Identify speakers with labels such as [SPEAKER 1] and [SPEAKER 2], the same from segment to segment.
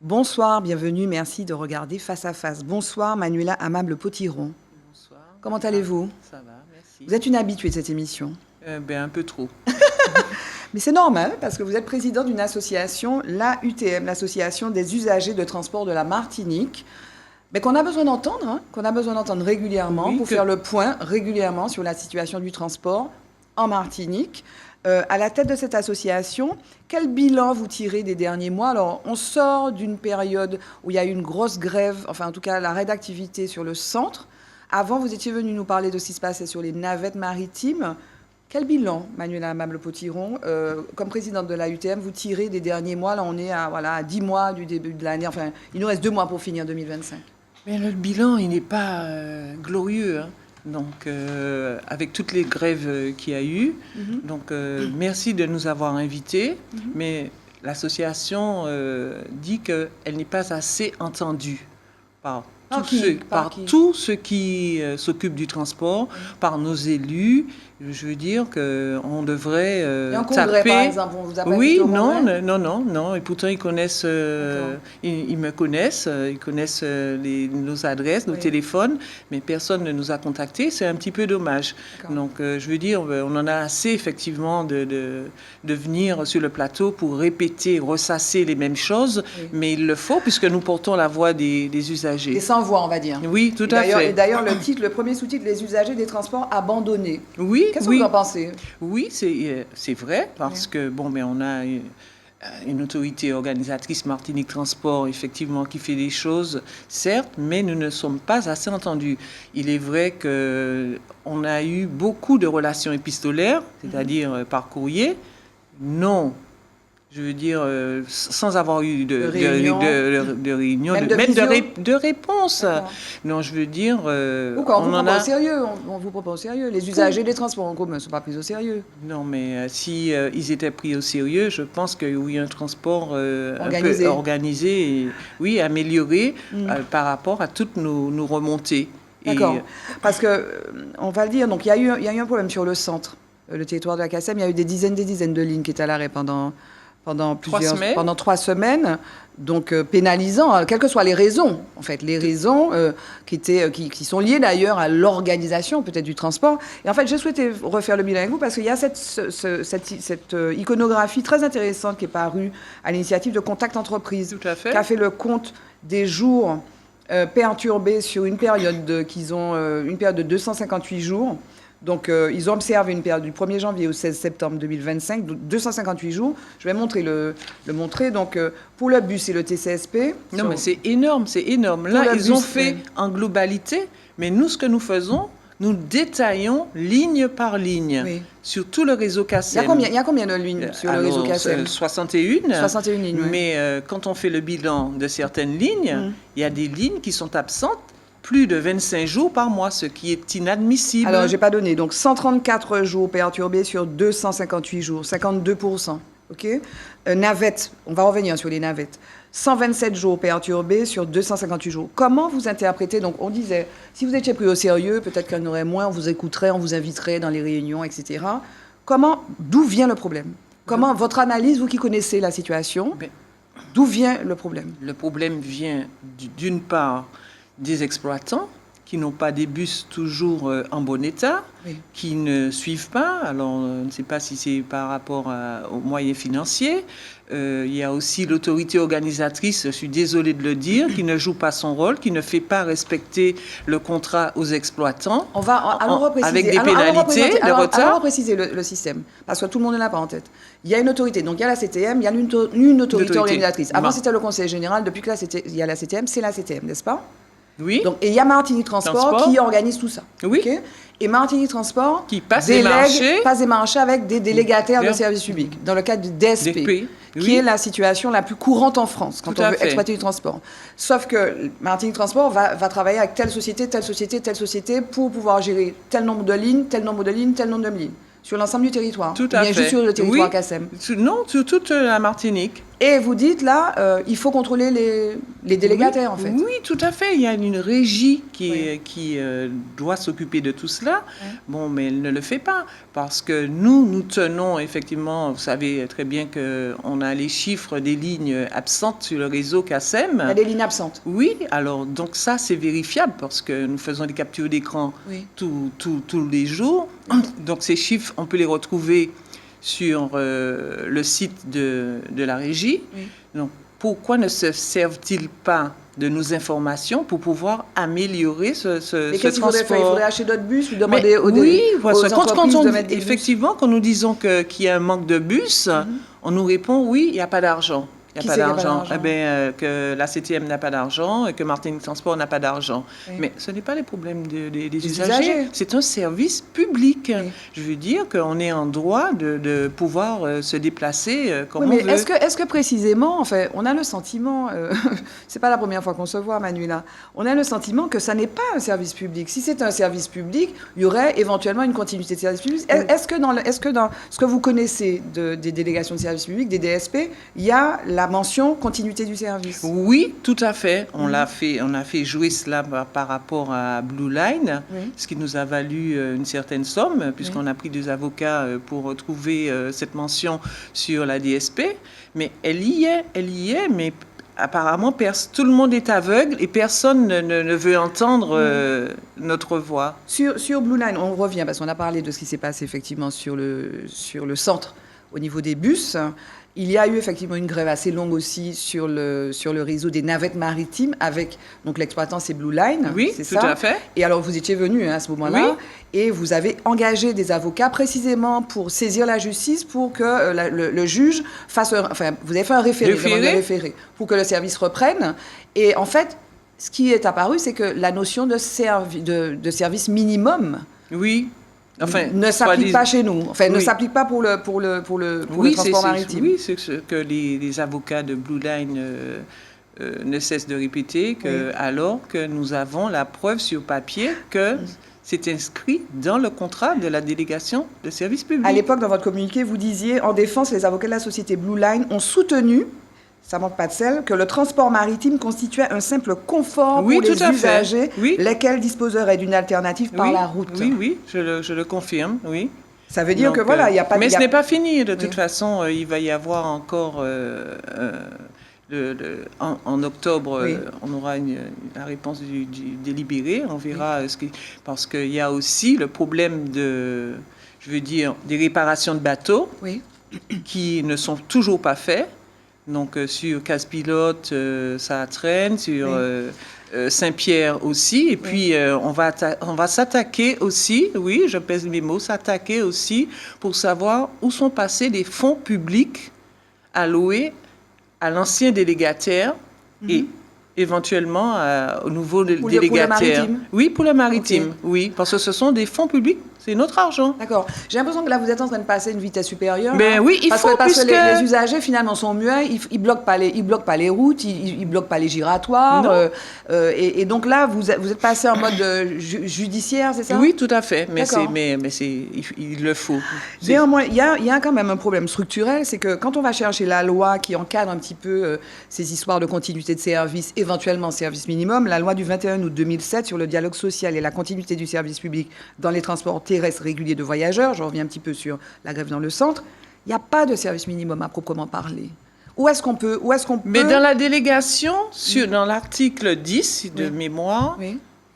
[SPEAKER 1] Bonsoir, bienvenue, merci de regarder Face à Face. Bonsoir Manuela Amable-Potiron.
[SPEAKER 2] Bonsoir.
[SPEAKER 1] Comment allez-vous?
[SPEAKER 2] Ça va, merci.
[SPEAKER 1] Vous êtes une habituée de cette émission?
[SPEAKER 2] Un peu trop.
[SPEAKER 1] Mais c'est normal, parce que vous êtes président d'une association, l'AUTM, l'Association des usagers de transport de la Martinique, mais qu'on a besoin d'entendre, qu'on a besoin d'entendre régulièrement,
[SPEAKER 2] Oui,
[SPEAKER 1] pour faire le point régulièrement sur la situation du transport en Martinique. À la tête de cette association, quel bilan vous tirez des derniers mois? Alors, on sort d'une période où il y a eu une grosse grève, enfin en tout cas l'arrêt d'activité sur le centre. Avant, vous étiez venu nous parler de ce qui se passait sur les navettes maritimes. Quel bilan, Manuela Amable-Potiron, comme présidente de l'AUTM, vous tirez des derniers mois? Là, on est à 10 mois du début de l'année. Enfin, il nous reste 2 mois pour finir 2025.
[SPEAKER 2] Mais le bilan, il n'est pas glorieux, hein. Donc, avec toutes les grèves qu'il y a eu. Donc, merci de nous avoir invités. Mais l'association dit qu'elle n'est pas assez entendue par tous ceux qui s'occupent du transport, par nos élus. Je veux dire qu'on devrait
[SPEAKER 1] Et un congrès, par exemple, on vous a pas invité au congrès?
[SPEAKER 2] Non. Et pourtant, ils connaissent, ils me connaissent, ils connaissent nos adresses, nos téléphones, mais personne ne nous a contactés. C'est un petit peu dommage. Donc, je veux dire, on en a assez, effectivement, de venir sur le plateau pour répéter, ressasser les mêmes choses, mais il le faut, puisque nous portons la voix des usagers.
[SPEAKER 1] Des sans-voix, on va dire.
[SPEAKER 2] Oui, tout à fait.
[SPEAKER 1] Et d'ailleurs, le premier sous-titre, les usagers des transports abandonnés.
[SPEAKER 2] Oui.
[SPEAKER 1] Qu'est-ce que vous en pensez?
[SPEAKER 2] Oui, c'est vrai, parce que, on a une autorité organisatrice, Martinique Transport, effectivement, qui fait des choses, certes, mais nous ne sommes pas assez entendus. Il est vrai qu'on a eu beaucoup de relations épistolaires, c'est-à-dire par courrier, non. Je veux dire, sans avoir eu de réunion, même de réponse. Non, je veux dire...
[SPEAKER 1] Ou quand on vous prend au sérieux, on vous prend pas au sérieux. Les usagers des transports en commun ne sont pas pris au sérieux.
[SPEAKER 2] Non, mais si ils étaient pris au sérieux, je pense qu'il y a un transport un peu organisé et amélioré par rapport à toutes nos remontées.
[SPEAKER 1] D'accord. Parce que, on va le dire, donc il y a eu un problème sur le centre, le territoire de la CACEM. Il y a eu des dizaines de lignes qui étaient à l'arrêt pendant 3 semaines, donc pénalisant, quelles que soient les raisons, en fait, les raisons qui sont liées d'ailleurs à l'organisation peut-être du transport. Et en fait, j'ai souhaité refaire le bilan avec vous parce qu'il y a cette iconographie très intéressante qui est parue à l'initiative de Contact Entreprise, qui a fait le compte des jours perturbés sur une période une période de 258 jours. Donc, ils ont observé une période du 1er janvier au 16 septembre 2025, 258 jours. Je vais le montrer. Donc, pour le bus et le TCSP...
[SPEAKER 2] Non, mais c'est énorme. Là, ils ont fait en globalité, mais nous, ce que nous faisons, nous détaillons ligne par ligne sur tout le réseau CACEM.
[SPEAKER 1] Il y a combien de lignes sur le réseau CACEM?
[SPEAKER 2] 61.
[SPEAKER 1] 61 lignes, oui.
[SPEAKER 2] Mais quand on fait le bilan de certaines lignes, il y a des lignes qui sont absentes plus de 25 jours par mois, ce qui est inadmissible.
[SPEAKER 1] Alors, je n'ai pas donné. Donc, 134 jours perturbés sur 258 jours, 52%. OK? Navettes, on va revenir sur les navettes. 127 jours perturbés sur 258 jours. Comment vous interprétez? Donc, on disait, si vous étiez pris au sérieux, peut-être qu'il y en aurait moins, on vous écouterait, on vous inviterait dans les réunions, etc. D'où vient le problème? Comment, votre analyse, vous qui connaissez la situation, d'où vient le problème? Le
[SPEAKER 2] problème vient d'une part des exploitants qui n'ont pas des bus toujours en bon état, qui ne suivent pas. Alors, on ne sait pas si c'est par rapport aux moyens financiers. Il y a aussi l'autorité organisatrice, je suis désolée de le dire, qui ne joue pas son rôle, qui ne fait pas respecter le contrat aux exploitants. Avec des pénalités de retard.
[SPEAKER 1] Allons repréciser le système, parce que tout le monde ne l'a pas en tête. Il y a une autorité, donc il y a la CTM, il y a une autorité organisatrice. Avant, c'était le Conseil général. Depuis que il y a la CTM, c'est la CTM, n'est-ce pas?
[SPEAKER 2] Oui.
[SPEAKER 1] Donc, et il y a Martinique Transport qui organise tout ça.
[SPEAKER 2] Oui.
[SPEAKER 1] Okay? Et Martinique Transport
[SPEAKER 2] qui passe des
[SPEAKER 1] marchés avec des délégataires de services publics, dans le cadre du DSP, qui est la situation la plus courante en France quand on veut exploiter du transport. Sauf que Martinique Transport va travailler avec telle société pour pouvoir gérer tel nombre de lignes, tel nombre de lignes, tel nombre de lignes. Sur l'ensemble du territoire?
[SPEAKER 2] Tout à fait.
[SPEAKER 1] Juste sur le territoire CACEM?
[SPEAKER 2] Non, sur toute la Martinique.
[SPEAKER 1] Et vous dites là, il faut contrôler les délégataires, en fait.
[SPEAKER 2] Oui, tout à fait. Il y a une régie qui doit s'occuper de tout cela. Bon, mais elle ne le fait pas. Parce que nous tenons effectivement, vous savez très bien qu'on a les chiffres des lignes absentes sur le réseau CACEM.
[SPEAKER 1] Il y a des lignes absentes.
[SPEAKER 2] Oui, alors donc ça c'est vérifiable parce que nous faisons des captures d'écran tous les jours. Donc ces chiffres, on peut les retrouver sur le site de la régie. Oui. Donc, pourquoi ne se servent-ils pas de nos informations pour pouvoir améliorer ce
[SPEAKER 1] qu'est-ce qu'il faudrait faire? Il faudrait acheter d'autres bus ou demander aux
[SPEAKER 2] entreprises de mettre des bus. Effectivement, quand nous disons qu'il y a un manque de bus, on nous répond oui, il n'y a pas d'argent. Il n'y a pas d'argent. Eh bien, que la CTM n'a pas d'argent et que Martinique Transport n'a pas d'argent. Oui. Mais ce n'est pas les problèmes des usagers. C'est un service public. Oui. Je veux dire qu'on est en droit de pouvoir se déplacer comme on veut.
[SPEAKER 1] Est-ce que précisément, en fait, on a le sentiment, c'est pas la première fois qu'on se voit, Manuela, on a le sentiment que ça n'est pas un service public. Si c'est un service public, il y aurait éventuellement une continuité de service public. Oui. Est-ce que dans ce que vous connaissez des délégations de service public, des DSP, il y a la mention continuité du service?
[SPEAKER 2] Oui, tout à fait. On a fait jouer cela par rapport à Blue Line, ce qui nous a valu une certaine somme, puisqu'on a pris des avocats pour retrouver cette mention sur la DSP. Mais elle y est, mais apparemment, tout le monde est aveugle et personne ne veut entendre notre voix.
[SPEAKER 1] Sur Blue Line, on revient, parce qu'on a parlé de ce qui s'est passé effectivement sur le centre au niveau des bus. Il y a eu effectivement une grève assez longue aussi sur le réseau des navettes maritimes avec, donc l'exploitant c'est Blue Line,
[SPEAKER 2] oui,
[SPEAKER 1] c'est
[SPEAKER 2] tout
[SPEAKER 1] ça?
[SPEAKER 2] À fait.
[SPEAKER 1] Et alors vous étiez venu à ce moment-là, et vous avez engagé des avocats précisément pour saisir la justice pour que le juge fasse, vous avez fait un référé pour que le service reprenne. Et en fait, ce qui est apparu, c'est que la notion de service minimum, ne s'applique pas chez nous. Enfin, ne s'applique pas pour le transport maritime.
[SPEAKER 2] Oui, c'est ce que les avocats de Blue Line ne cessent de répéter, alors que nous avons la preuve sur papier que c'est inscrit dans le contrat de la délégation de service public.
[SPEAKER 1] À l'époque, dans votre communiqué, vous disiez, en défense, les avocats de la société Blue Line ont soutenu, ça manque pas de sel, que le transport maritime constituait un simple confort pour les usagers, lesquels disposeraient d'une alternative par la route.
[SPEAKER 2] Oui, je le confirme, oui.
[SPEAKER 1] Ça veut dire que voilà, il n'y a pas de...
[SPEAKER 2] Mais ce n'est pas fini, de toute façon, il va y avoir encore... en octobre, on aura la réponse du délibéré, on verra parce qu'il y a aussi le problème des réparations de bateaux qui ne sont toujours pas faits. Donc sur Casse-Pilote, ça traîne, sur Saint-Pierre aussi. Et puis on va s'attaquer aussi, je pèse mes mots, s'attaquer aussi pour savoir où sont passés les fonds publics alloués à l'ancien délégataire et éventuellement au nouveau délégataire. Pour le maritime, parce que ce sont des fonds publics. C'est notre argent.
[SPEAKER 1] D'accord. J'ai l'impression que là, vous êtes en train de passer une vitesse supérieure.
[SPEAKER 2] Mais oui,
[SPEAKER 1] parce que les usagers, finalement, sont muets. Ils bloquent pas les routes, ils bloquent pas les giratoires. Et donc là, vous êtes passé en mode judiciaire, c'est ça?
[SPEAKER 2] Oui, tout à fait. Mais il le faut.
[SPEAKER 1] Néanmoins, il y a quand même un problème structurel. C'est que quand on va chercher la loi qui encadre un petit peu ces histoires de continuité de service, éventuellement service minimum, la loi du 21 août 2007 sur le dialogue social et la continuité du service public dans les transports terrestres réguliers de voyageurs, je reviens un petit peu sur la grève dans le centre, il n'y a pas de service minimum à proprement parler. Où est-ce qu'on peut...
[SPEAKER 2] Mais dans la délégation, dans l'article 10 de mémoire,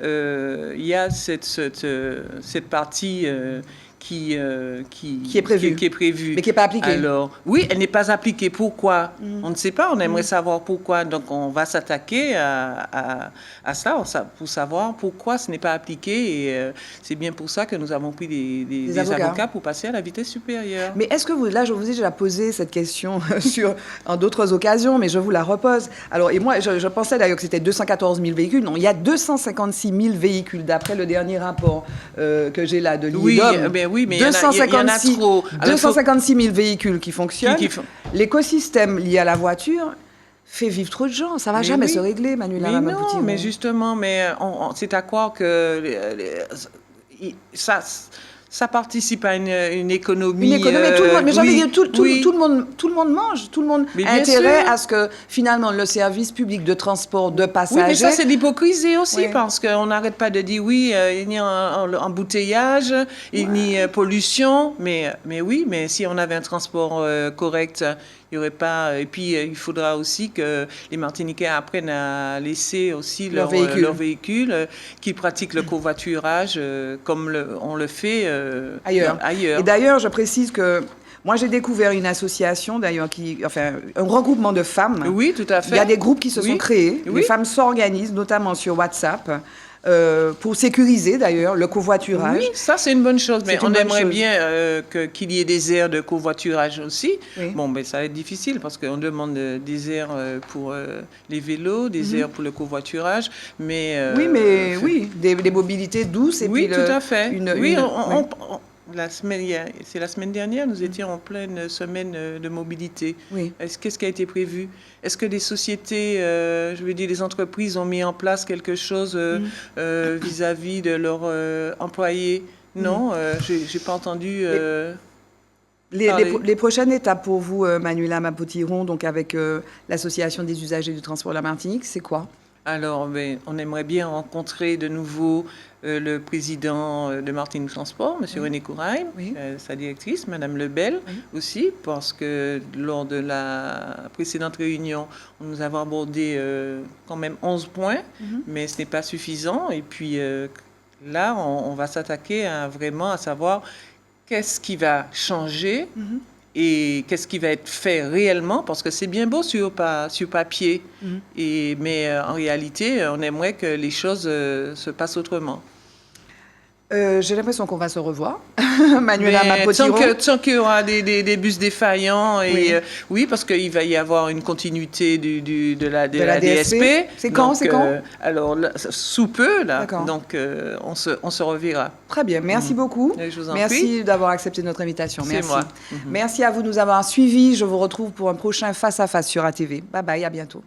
[SPEAKER 2] il y a cette partie qui est prévue.
[SPEAKER 1] Mais qui n'est pas appliquée.
[SPEAKER 2] Alors, elle n'est pas appliquée. Pourquoi? On ne sait pas. On aimerait savoir pourquoi. Donc, on va s'attaquer à ça pour savoir pourquoi ce n'est pas appliqué. Et c'est bien pour ça que nous avons pris des avocats pour passer à la vitesse supérieure.
[SPEAKER 1] Mais est-ce que je vous ai déjà posé cette question en d'autres occasions, mais je vous la repose. Alors, et moi, je pensais d'ailleurs que c'était 214 000 véhicules. Non, il y a 256 000 véhicules, d'après le dernier rapport que j'ai là de l'IDOM.
[SPEAKER 2] Oui, mais il y en a trop.
[SPEAKER 1] 256 000 véhicules qui fonctionnent. L'écosystème lié à la voiture fait vivre trop de gens. Ça ne va jamais se régler, Manuela.
[SPEAKER 2] Mais non, mais justement, c'est à croire que ça participe à une économie.
[SPEAKER 1] Une économie, tout le monde, mais j'avais
[SPEAKER 2] oui,
[SPEAKER 1] dit, tout le monde mange, tout le monde a intérêt à ce que finalement le service public de transport de passagers...
[SPEAKER 2] Oui, mais ça c'est l'hypocrisie aussi, parce qu'on n'arrête pas de dire oui, il y a un embouteillage, il y a pollution, mais oui, mais si on avait un transport correct, il y aurait pas... Et puis il faudra aussi que les Martiniquais apprennent à laisser aussi leur véhicule, qu'ils pratiquent le covoiturage comme on le fait
[SPEAKER 1] ailleurs.
[SPEAKER 2] Ailleurs.
[SPEAKER 1] Et d'ailleurs, je précise que moi, j'ai découvert une association, d'ailleurs, un regroupement de femmes.
[SPEAKER 2] Oui, tout à fait.
[SPEAKER 1] Il y a des groupes qui se sont créés. Les femmes s'organisent, notamment sur WhatsApp, pour sécuriser, d'ailleurs, le covoiturage.
[SPEAKER 2] Oui, ça, c'est une bonne chose. Mais on aimerait bien qu'il y ait des aires de covoiturage aussi. Oui. Bon, mais ça va être difficile parce qu'on demande des aires pour les vélos, des aires pour le covoiturage. Mais,
[SPEAKER 1] oui, des mobilités douces. Et
[SPEAKER 2] oui, puis tout à fait. C'est la semaine dernière, nous étions en pleine semaine de mobilité. Oui. Qu'est-ce qui a été prévu? Est-ce que les sociétés, les entreprises ont mis en place quelque chose vis-à-vis de leurs employés? Non, j'ai pas entendu.
[SPEAKER 1] Les prochaines étapes pour vous, Manuela Mapottiron, donc avec l'Association des usagers du transport de la Martinique, c'est quoi?
[SPEAKER 2] Alors, on aimerait bien rencontrer de nouveau le président de Martinique Transport, M. René Courail, sa directrice, Mme Lebel aussi, parce que lors de la précédente réunion, nous avons abordé quand même 11 points, mais ce n'est pas suffisant. Et puis là, on va s'attaquer vraiment à savoir qu'est-ce qui va changer et qu'est-ce qui va être fait réellement, parce que c'est bien beau sur papier, mais en réalité, on aimerait que les choses se passent autrement.
[SPEAKER 1] J'ai l'impression qu'on va se revoir, Manuela Mapottiron.
[SPEAKER 2] Tant qu'il y aura des bus défaillants, oui, parce qu'il va y avoir une continuité de la DSP.
[SPEAKER 1] C'est quand?
[SPEAKER 2] Alors, sous peu, là. Donc, on se reverra.
[SPEAKER 1] Très bien, merci beaucoup.
[SPEAKER 2] Je vous en
[SPEAKER 1] prie d'avoir accepté notre invitation. Merci.
[SPEAKER 2] C'est moi.
[SPEAKER 1] Merci à vous de nous avoir suivis. Je vous retrouve pour un prochain Face à Face sur ATV. Bye bye, à bientôt.